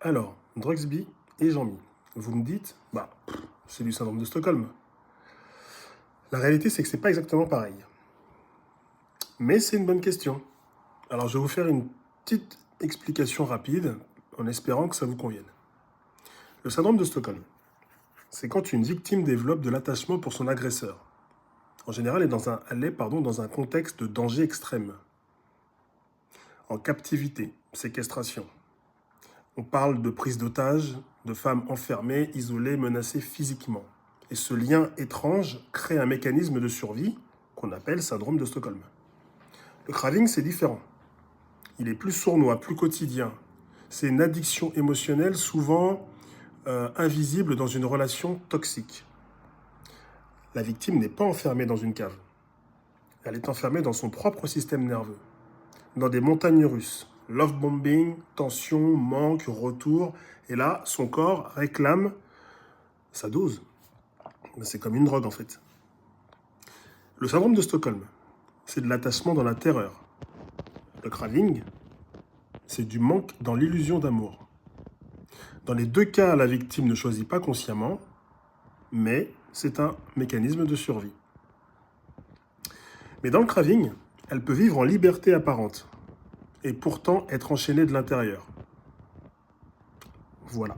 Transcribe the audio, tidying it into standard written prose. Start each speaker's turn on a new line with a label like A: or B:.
A: Alors, Drugsby et Jean-Mi, vous me dites, c'est du syndrome de Stockholm. La réalité, c'est que c'est pas exactement pareil. Mais c'est une bonne question. Alors, je vais vous faire une petite explication rapide, en espérant que ça vous convienne. Le syndrome de Stockholm, c'est quand une victime développe de l'attachement pour son agresseur. En général, elle est dans un contexte de danger extrême. En captivité, séquestration. On parle de prise d'otage, de femmes enfermées, isolées, menacées physiquement. Et ce lien étrange crée un mécanisme de survie qu'on appelle syndrome de Stockholm. Le craving, c'est différent. Il est plus sournois, plus quotidien. C'est une addiction émotionnelle souvent invisible dans une relation toxique. La victime n'est pas enfermée dans une cave. Elle est enfermée dans son propre système nerveux, dans des montagnes russes. Love bombing, tension, manque, retour. Et là, son corps réclame sa dose. C'est comme une drogue en fait. Le syndrome de Stockholm, c'est de l'attachement dans la terreur. Le craving, c'est du manque dans l'illusion d'amour. Dans les deux cas, la victime ne choisit pas consciemment, mais c'est un mécanisme de survie. Mais dans le craving, elle peut vivre en liberté apparente et pourtant être enchaînée de l'intérieur. Voilà.